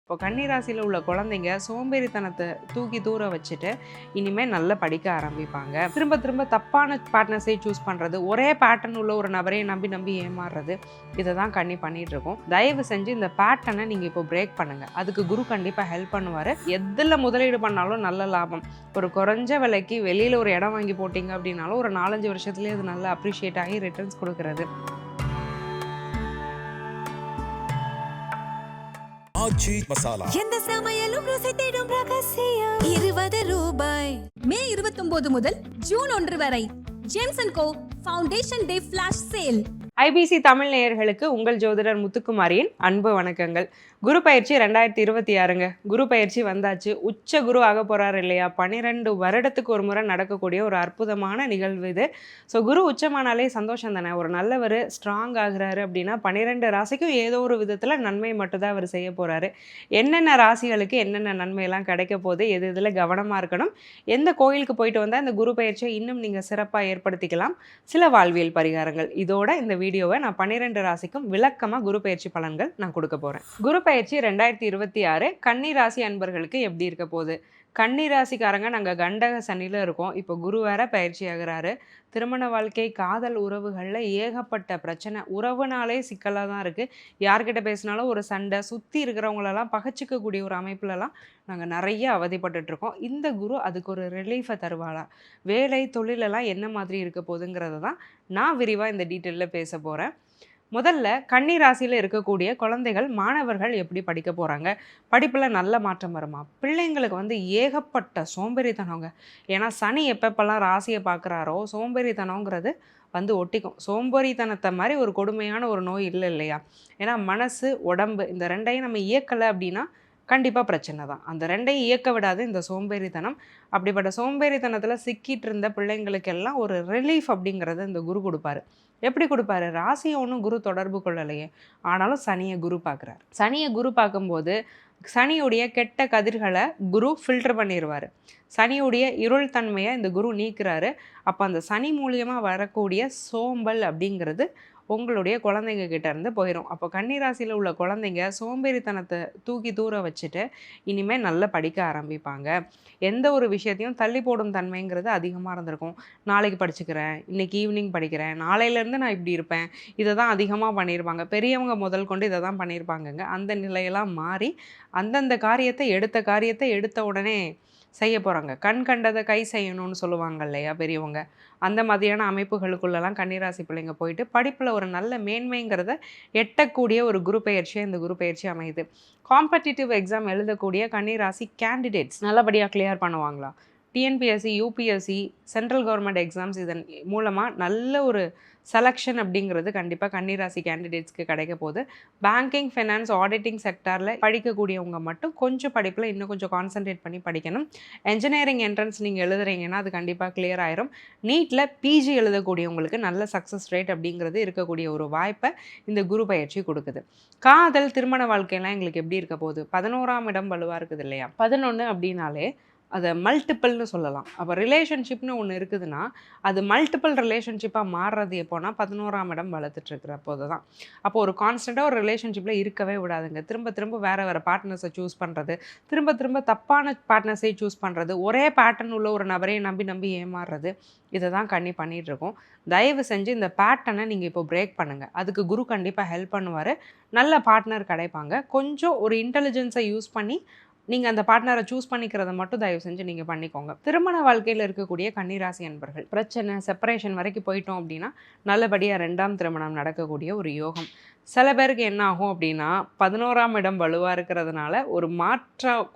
இப்போ கன்னிராசியில் உள்ள குழந்தைங்க சோம்பேறித்தனத்தை தூக்கி தூர வச்சுட்டு இனிமேல் நல்லா படிக்க ஆரம்பிப்பாங்க. திரும்ப திரும்ப தப்பான பார்ட்னர்ஸை சூஸ் பண்ணுறது, ஒரே பேட்டர்ன் உள்ள ஒரு நபரையை நம்பி நம்பி ஏமாறுறது, இதை தான் கன்னி பண்ணிட்டு இருக்கோம். தயவு செஞ்சு இந்த பேட்டர்னை நீங்கள் இப்போ பிரேக் பண்ணுங்கள். அதுக்கு குரு கண்டிப்பாக ஹெல்ப் பண்ணுவார். எதில் முதலீடு பண்ணாலும் நல்ல லாபம். ஒரு குறைஞ்ச விலைக்கு வெளியில் ஒரு இடம் வாங்கி போட்டிங்க அப்படின்னாலும் ஒரு 4-5 வருஷத்துலேயே அது நல்லா அப்ரிஷியேட் ஆகி ரிட்டர்ன்ஸ் கொடுக்கறது. ஆச்சி மசாலா எந்த சமையலும் ருசி தேடும் ரகசியம் 20 ரூபாய். மே 29 முதல் ஜூன் 1 வரை James and Co Foundation Day flash sale. IBC Tamil நேயர்களுக்கு உங்கள் ஜோதிடர் முத்துக்குமாரியின் அன்பு வணக்கங்கள். குரு பயிற்சி 2026ங்க. குரு பயிற்சி வந்தாச்சு. உச்ச குரு ஆக போகிறார் இல்லையா? 12 வருடத்துக்கு ஒரு முறை நடக்கக்கூடிய ஒரு அற்புதமான நிகழ்வு இது. ஸோ குரு உச்சமானாலே சந்தோஷம் தானே. ஒரு நல்லவர் ஸ்ட்ராங் ஆகுறாரு அப்படின்னா 12 ராசிக்கும் ஏதோ ஒரு விதத்தில் நன்மை மட்டும்தான் அவர் செய்ய போகிறாரு. என்னென்ன ராசிகளுக்கு என்னென்ன நன்மையெல்லாம் கிடைக்க போகுது, எது இதில் கவனமாக இருக்கணும், எந்த கோயிலுக்கு போயிட்டு வந்தால் இந்த குரு பயிற்சியை இன்னும் நீங்கள் சிறப்பாக ஏற்படுத்திக்கலாம், சில வாழ்வியல் பரிகாரங்கள், இதோட இந்த வீடியோவை நான் 12 ராசிக்கும் விளக்கமாக குரு பயிற்சி பலன்கள் நான் கொடுக்க போகிறேன். குரு பயிற்சி 2026 கன்னி ராசி அன்பர்களுக்கு எப்படி இருக்க போகுது? கன்னி ராசிக்காரங்க நாங்கள் கண்டக சனியில் இருக்கோம். இப்போ குரு வேற பயிற்சி ஆகிறாரு. திருமண வாழ்க்கை, காதல் உறவுகளில் ஏகப்பட்ட பிரச்சனை. உறவுனாலே சிக்கலாக தான் இருக்குது. யார்கிட்ட பேசினாலும் ஒரு சண்டை, சுற்றி இருக்கிறவங்களெல்லாம் பகச்சிக்கக்கூடிய ஒரு அமைப்புலலாம் நாங்கள் நிறைய அவதிப்பட்டுருக்கோம். இந்த குரு அதுக்கு ஒரு ரிலீஃபை தருவாளா? வேலை தொழிலெல்லாம் என்ன மாதிரி இருக்க போகுதுங்கிறத தான் நான் விரிவாக இந்த டீட்டெயிலில் பேச போகிறேன். முதல்ல கன்னி ராசியில் இருக்கக்கூடிய குழந்தைகள், மாணவர்கள் எப்படி படிக்க போகிறாங்க? படிப்பில் நல்ல மாற்றம் வருமா? பிள்ளைங்களுக்கு ஏகப்பட்ட சோம்பேறித்தனங்க. ஏன்னா சனி எப்பப்பெல்லாம் ராசியை பார்க்குறாரோ சோம்பேறித்தனங்கிறது ஒட்டிக்கும். சோம்பேறித்தனத்தை மாதிரி ஒரு கொடுமையான ஒரு நோய் இல்லை இல்லையா? ஏன்னா மனசு, உடம்பு இந்த ரெண்டையும் நம்ம இயக்கலை அப்படின்னா கண்டிப்பாக பிரச்சனை தான். அந்த ரெண்டையும் இயக்க விடாது இந்த சோம்பேறித்தனம். அப்படிப்பட்ட சோம்பேறித்தனத்தில் சிக்கிட்டு இருந்த பிள்ளைங்களுக்கெல்லாம் ஒரு ரிலீஃப் அப்படிங்கிறத இந்த குரு கொடுப்பாரு. எப்படி கொடுப்பாரு? ராசியை ஒன்றும் குரு தொடர்பு கொள்ளலையே, ஆனாலும் சனியை குரு பார்க்குறாரு. சனியை குரு பார்க்கும்போது சனியுடைய கெட்ட கதிர்களை குரு ஃபில்டர் பண்ணிடுவார். சனியுடைய இருள் தன்மையை இந்த குரு நீக்கிறாரு. அப்போ அந்த சனி மூலியமாக வரக்கூடிய சோம்பல் அப்படிங்கிறது உங்களுடைய குழந்தைங்க கிட்ட இருந்து போயிடும். அப்போ கன்னிராசியில் உள்ள குழந்தைங்க சோம்பேறித்தனத்தை தூக்கி தூர வச்சுட்டு இனிமேல் நல்லா படிக்க ஆரம்பிப்பாங்க. எந்த ஒரு விஷயத்தையும் தள்ளி போடும் தன்மைங்கிறது அதிகமாக இருந்திருக்கும். நாளைக்கு படிச்சுக்கிறேன், இன்றைக்கி ஈவினிங் படிக்கிறேன், நாளையிலேருந்து நான் இப்படி இருப்பேன், இதை தான் அதிகமாக பண்ணியிருப்பாங்க. பெரியவங்க முதல் கொண்டு இதை தான் பண்ணியிருப்பாங்கங்க. அந்த நிலையெல்லாம் மாறி அந்தந்த காரியத்தை எடுத்த உடனே செய்ய போகிறாங்க. கண் கண்டதை கை செய்யணும்னு சொல்லுவாங்க இல்லையா பெரியவங்க? அந்த மாதிரியான அமைப்புகளுக்குள்ளெல்லாம் கன்னிராசி பிள்ளைங்க போயிட்டு படிப்பில் ஒரு நல்ல மேன்மைங்கிறத எட்டக்கூடிய ஒரு குரு பயிற்சியாக இந்த குரு பயிற்சி அமையுது. காம்படிட்டிவ் எக்ஸாம் எழுதக்கூடிய கன்னிராசி கேண்டிடேட்ஸ் நல்லபடியாக கிளியர் பண்ணுவாங்களா? TNPSC, UPSC, central government exams இதன் மூலமாக நல்ல ஒரு செலெக்ஷன் அப்படிங்கிறது கண்டிப்பாக கன்னிராசி கேண்டிடேட்ஸ்க்கு கிடைக்க போகுது. பேங்கிங், ஃபைனான்ஸ், ஆடிட்டிங் செக்டாரில் படிக்கக்கூடியவங்க மட்டும் கொஞ்சம் படிப்பில் இன்னும் கொஞ்சம் கான்சன்ட்ரேட் பண்ணி படிக்கணும். என்ஜினியரிங் என்ட்ரன்ஸ் நீங்கள் எழுதுறீங்கன்னா அது கண்டிப்பாக கிளியர் ஆயிரும். நீட்டில் பிஜி எழுதக்கூடியவங்களுக்கு நல்ல சக்ஸஸ் ரேட் அப்படிங்கிறது இருக்கக்கூடிய ஒரு வாய்ப்பை இந்த குரு பயிற்சி கொடுக்குது. காதல், திருமண வாழ்க்கையெல்லாம் எங்களுக்கு எப்படி இருக்க போகுது? 11ஆம் இடம் வலுவாக இருக்குது இல்லையா? 11 அப்படின்னாலே அதை மல்டிப்பிள்னு சொல்லலாம். அப்போ ரிலேஷன்ஷிப்னு ஒன்று இருக்குதுன்னா அது மல்டிப்பிள் ரிலேஷன்ஷிப்பாக மாறுறது எப்போனா 11ஆம் இடம் வளர்த்துட்ருக்கிற போது தான். அப்போ ஒரு கான்ஸ்டண்ட்டாக ஒரு ரிலேஷன்ஷிப்பில் இருக்கவே விடாதுங்க. திரும்ப திரும்ப வேறு பார்ட்னர்ஸை சூஸ் பண்ணுறது, திரும்ப திரும்ப தப்பான பார்ட்னர்ஸை சூஸ் பண்ணுறது, ஒரே பேட்டர்ன் உள்ள ஒரு நபரையை நம்பி நம்பி ஏமாறுறது, இதை தான் கன்னி பண்ணிகிட்ருக்கோம். தயவு செஞ்சு இந்த பேட்டர்னை நீங்கள் இப்போ பிரேக் பண்ணுங்கள். அதுக்கு குரு கண்டிப்பாக ஹெல்ப் பண்ணுவார். நல்ல பார்ட்னர் கிடைப்பாங்க. கொஞ்சம் ஒரு இன்டெலிஜென்ஸை யூஸ் பண்ணி நீங்கள் அந்த பார்ட்னரை சூஸ் பண்ணிக்கிறத மட்டும் தயவு செஞ்சு நீங்கள் பண்ணிக்கோங்க. திருமண வாழ்க்கையில் இருக்கக்கூடிய கன்னிராசி அன்பர்கள் பிரச்சனை, செப்பரேஷன் வரைக்கும் போயிட்டோம் அப்படின்னா நல்லபடியாக 2ஆம் திருமணம் நடக்கக்கூடிய ஒரு யோகம். சில பேருக்கு என்ன ஆகும் அப்படின்னா 11ஆம் இடம் வலுவாக இருக்கிறதுனால ஒரு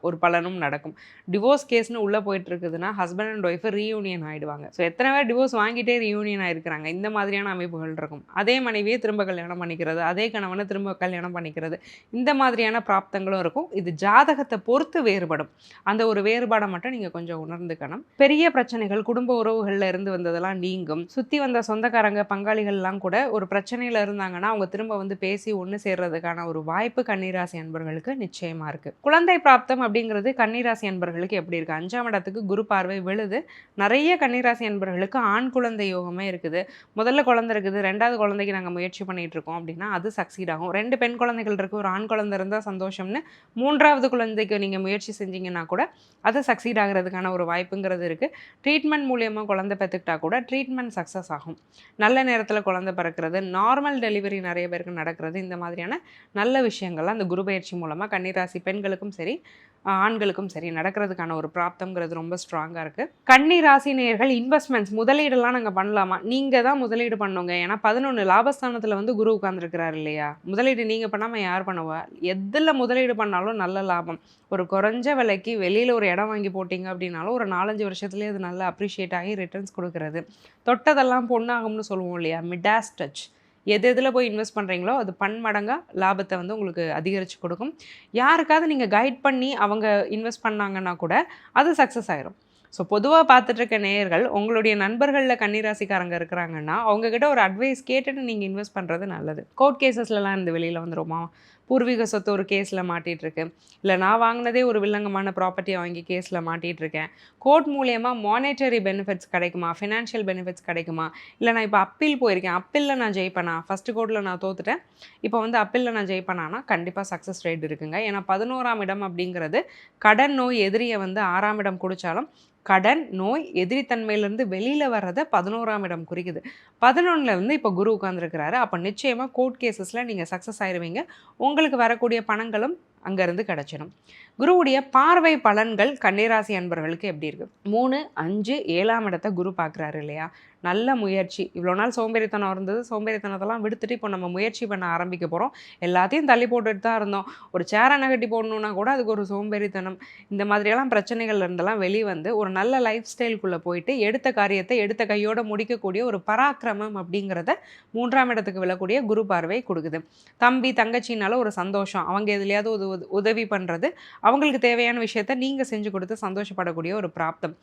ஒரு பலனும் நடக்கும். டிவோர்ஸ் கேஸ்னு உள்ளே போயிட்டு இருக்குதுன்னா ஹஸ்பண்ட் அண்ட் ஒய்ஃபு ரீயூனியன் ஆகிடுவாங்க. ஸோ எத்தனை பேர் டிவோர்ஸ் வாங்கிட்டே ரீயூனியன் ஆகிருக்கிறாங்க. இந்த மாதிரியான அமைப்புகள் இருக்கும். அதே மனைவியை திரும்ப கல்யாணம் பண்ணிக்கிறது, அதே கணவனை திரும்ப கல்யாணம் பண்ணிக்கிறது, இந்த மாதிரியான பிராப்தங்களும் இருக்கும். இது ஜாதகத்தை பொறுத்து வேறுபடும். அந்த ஒரு வேறுபாடை மட்டும் நீங்கள் கொஞ்சம் உணர்ந்துக்கணும். பெரிய பிரச்சனைகள் குடும்ப உறவுகளில் இருந்து வந்ததெல்லாம் நீங்கும். சுற்றி வந்த சொந்தக்காரங்க, பங்காளிகள்லாம் கூட ஒரு பிரச்சனையில் இருந்தாங்கன்னா அவங்க திரும்ப பேசி ஒன்று சேர்றதுக்கான ஒரு வாய்ப்பு கன்னிராசி அன்பர்களுக்கு நிச்சயமா இருக்கு. குழந்தை பிராப்தம் அப்படிங்கிறது கன்னிராசி அன்பர்களுக்கு எப்படி இருக்கு? 5ஆம் இடத்துக்கு குரு பார்வை விழுது. நிறைய கன்னிராசி அன்பர்களுக்கு ஆண் குழந்தை யோகமே இருக்குது. முதல்ல குழந்தை இருக்குது, 2வது குழந்தைக்கு நாங்கள் முயற்சி பண்ணிட்டு இருக்கோம் அப்படின்னா அது சக்சீட் ஆகும். 2 பெண் குழந்தைகள் இருக்கு, ஒரு ஆண் குழந்தை இருந்தால் சந்தோஷம்னு 3வது குழந்தைக்கு நீங்கள் முயற்சி செஞ்சீங்கன்னா கூட அது சக்சீட் ஆகிறதுக்கான ஒரு வாய்ப்புங்கிறது இருக்குது. ட்ரீட்மெண்ட் மூலியமாக குழந்தை பெற்றுக்கிட்டா கூட ட்ரீட்மெண்ட் சக்ஸஸ் ஆகும். நல்ல நேரத்தில் குழந்தை பிறக்கிறது, நார்மல் டெலிவரி நிறைய பேருக்கு நடக்கிறது, இந்த மாதிரியான நல்ல விஷயங்கள்லாம் அந்த குரு பயிற்சி மூலமாக கன்னிராசி பெண்களுக்கும் சரி ஆண்களுக்கும் சரி நடக்கிறதுக்கான ஒரு பிராப்தம்ங்கிறது ரொம்ப ஸ்ட்ராங்காக இருக்குது. கன்னிராசி நேயர்கள் இன்வெஸ்ட்மெண்ட்ஸ் முதலீடெல்லாம் நாங்கள் பண்ணலாமா? நீங்கள் தான் முதலீடு பண்ணுங்க. ஏன்னா 11 லாபஸ்தானத்தில் வந்து குரு உட்கார்ந்துருக்கிறார் இல்லையா? முதலீடு நீங்கள் பண்ணாமல் யார் பண்ணுவா? எதில் முதலீடு பண்ணாலும் நல்ல லாபம். ஒரு குறைஞ்ச விலைக்கு வெளியில் ஒரு இடம் வாங்கி போட்டிங்க அப்படின்னாலும் ஒரு 4-5 வருஷத்துலேயே அது நல்லா அப்ரிஷியேட் ஆகி ரிட்டர்ன்ஸ் கொடுக்குறது. தொட்டதெல்லாம் பொண்ணாகும்னு சொல்லுவோம் இல்லையா? Midas touch. எதில் போய் இன்வெஸ்ட் பண்ணுறீங்களோ அது பன்மடங்காக லாபத்தை வந்து உங்களுக்கு அதிகரித்து கொடுக்கும். யாருக்காவது நீங்கள் கைட் பண்ணி அவங்க இன்வெஸ்ட் பண்ணாங்கன்னா கூட அது சக்ஸஸ் ஆயிரும். ஸோ பொதுவாக பார்த்துட்டு இருக்க நேயர்கள் உங்களுடைய நண்பர்களில் கன்னிராசிக்காரங்க இருக்கிறாங்கன்னா அவங்கக்கிட்ட ஒரு அட்வைஸ் கேட்டுட்டு நீங்கள் இன்வெஸ்ட் பண்ணுறது நல்லது. கோர்ட் கேசஸ்லலாம் இருந்து வெளியில் வந்துருமா? பூர்வீக சொத்து ஒரு கேஸில் மாட்டிகிட்ருக்கு, இல்லை நான் வாங்கினதே ஒரு வில்லங்கமான ப்ராப்பர்ட்டியை வாங்கி கேஸில் மாட்டிகிட்ருக்கேன், கோர்ட் மூலியமாக மானிட்டரி பெனிஃபிட்ஸ் கிடைக்குமா, ஃபினான்ஷியல் பெனிஃபிட்ஸ் கிடைக்குமா, இல்லை நான் இப்போ அப்பீல் போயிருக்கேன், அப்பீலில் நான் ஜெயிப்பேனா, ஃபஸ்ட்டு கோர்ட்டில் நான் தோத்துட்டேன், இப்போ வந்து அப்பீலில் நான் ஜெயிப்பேனா, கண்டிப்பாக சக்ஸஸ் ரேட் இருக்குங்க. ஏன்னா 11ஆம் இடம் அப்படிங்கிறது கடன் நோய் எதிரியை வந்து 6ஆம் இடம் குடித்தாலும் கடன் நோய் எதிரித்தன்மையிலேருந்து வெளியில் வர்றதை 11ஆம் இடம் குறிக்குது. 11ல் வந்து இப்போ குரு உட்கார்ந்துருக்கிறாரு. அப்போ நிச்சயமாக கோர்ட் கேசஸில் நீங்கள் சக்ஸஸ் ஆயிடுவீங்க. உங்களுக்கு வரக்கூடிய பணங்களும் அங்கேருந்து கிடச்சிடும். குருவுடைய பார்வை பலன்கள் கன்னிராசி அன்பர்களுக்கு எப்படி இருக்குது? 3, 5, 7ஆம் இடத்தை குரு பார்க்குறாரு இல்லையா? நல்ல முயற்சி. இவ்வளோ நாள் சோம்பேறித்தனம் இருந்தது, சோம்பேறித்தனத்தெல்லாம் விடுத்துட்டு இப்போ நம்ம முயற்சி பண்ண ஆரம்பிக்க போகிறோம். எல்லாத்தையும் தள்ளி போட்டுட்டு தான் இருந்தோம். ஒரு சேரை நகட்டி போடணுன்னா கூட அதுக்கு ஒரு சோம்பேறித்தனம், இந்த மாதிரியெல்லாம் பிரச்சனைகள் இருந்தெல்லாம் வெளிவந்து ஒரு நல்ல லைஃப் ஸ்டைலுக்குள்ளே போயிட்டு எடுத்த காரியத்தை எடுத்த கையோடு முடிக்கக்கூடிய ஒரு பராக்கிரமம் அப்படிங்கிறத 3ஆம் இடத்துக்கு விழக்கூடிய குரு பார்வை கொடுக்குது. தம்பி தங்கச்சினால ஒரு சந்தோஷம், அவங்க எதுலையாவது உதவி பண்ணுறது, அவங்களுக்கு தேவையான விஷயத்த நீங்கள் செஞ்சு கொடுத்து சந்தோஷப்படக்கூடிய ஒரு பிராப்தம்.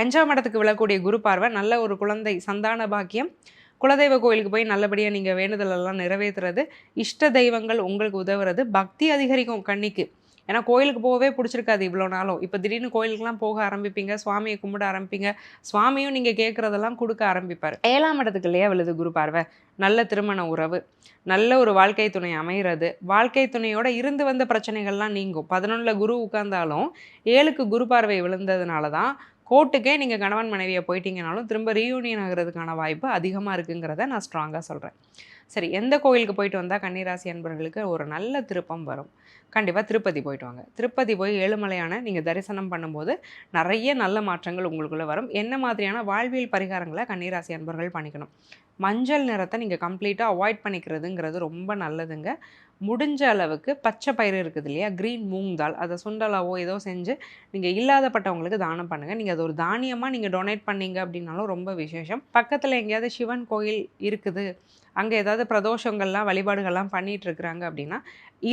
5ஆம் இடத்துக்கு விழக்கூடிய குரு பார்வை நல்ல ஒரு குழந்தை சந்தான பாக்கியம், குலதெய்வ கோயிலுக்கு போய் நல்லபடியாக நீங்கள் வேண்டுதலெல்லாம் நிறைவேற்றுறது, இஷ்ட தெய்வங்கள் உங்களுக்கு உதவுறது, பக்தி அதிகரிக்கும் கன்னிக்கு. ஏன்னா கோயிலுக்கு போகவே பிடிச்சிருக்காது இவ்வளோ நாளும். இப்போ திடீர்னு கோயிலுக்குலாம் போக ஆரம்பிப்பீங்க, சுவாமியை கும்பிட ஆரம்பிப்பீங்க, சுவாமியும் நீங்கள் கேட்குறதெல்லாம் கொடுக்க ஆரம்பிப்பார். 7ஆம் இடத்துக்கு இல்லையா விழுது குரு பார்வை? நல்ல திருமண உறவு, நல்ல ஒரு வாழ்க்கை துணை அமைகிறது, வாழ்க்கை துணையோட இருந்து வந்த பிரச்சனைகள்லாம் நீங்கும். 11ல் குரு உட்கார்ந்தாலும் 7க்கு குரு பார்வை விழுந்ததுனால தான் கோர்ட்டுக்கே நீங்கள் கணவன் மனைவியை போயிட்டீங்கனாலும் திரும்ப ரீயூனியன் ஆகிறதுக்கான வாய்ப்பு அதிகமாக இருக்குங்கிறத நான் ஸ்ட்ராங்காக சொல்கிறேன். சரி, எந்த கோயிலுக்கு போயிட்டு வந்தால் கன்னிராசி அன்பர்களுக்கு ஒரு நல்ல திருப்பம் வரும்? கண்டிப்பாக திருப்பதி போயிட்டு வாங்க. திருப்பதி போய் ஏழுமலையான நீங்கள் தரிசனம் பண்ணும்போது நிறைய நல்ல மாற்றங்கள் உங்களுக்குள்ளே வரும். என்ன மாதிரியான வாழ்வியல் பரிகாரங்களை கன்னிராசி அன்பர்கள் பண்ணிக்கணும்? மஞ்சள் நிறத்தை நீங்கள் கம்ப்ளீட்டாக அவாய்ட் பண்ணிக்கிறதுங்கிறது ரொம்ப நல்லதுங்க. முடிஞ்ச அளவுக்கு பச்சை பயிறு இருக்குது இல்லையா, க்ரீன் மூங் தால், அதை சுண்டலாவோ ஏதோ செஞ்சு நீங்கள் இல்லாதப்பட்டவங்களுக்கு தானம் பண்ணுங்கள். நீங்கள் அது ஒரு தானியமாக நீங்கள் டொனேட் பண்ணீங்க அப்படின்னாலும் ரொம்ப விசேஷம். பக்கத்தில் எங்கேயாவது சிவன் கோயில் இருக்குது, அங்கே ஏதாவது பிரதோஷங்கள்லாம் வழிபாடுகள்லாம் பண்ணிகிட்டு இருக்கிறாங்க அப்படின்னா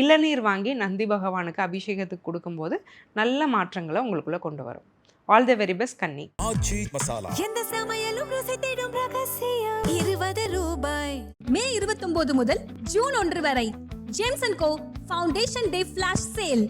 இளநீர் வாங்கி நந்தி பகவானுக்கு அபிஷேகத்துக்கு கொடுக்கும்போது நல்ல மாற்றங்களை உங்களுக்குள்ளே கொண்டு வரும். ஆல் தி வெரி பெஸ்ட் கன்னி. ஆச்சி மசாலா. எந்த சமையலும் ருசி தேடும் ரகசியம் 20 ரூபாய். மே 29 முதல் ஜூன் 1 வரை James and Co Foundation Day flash sale.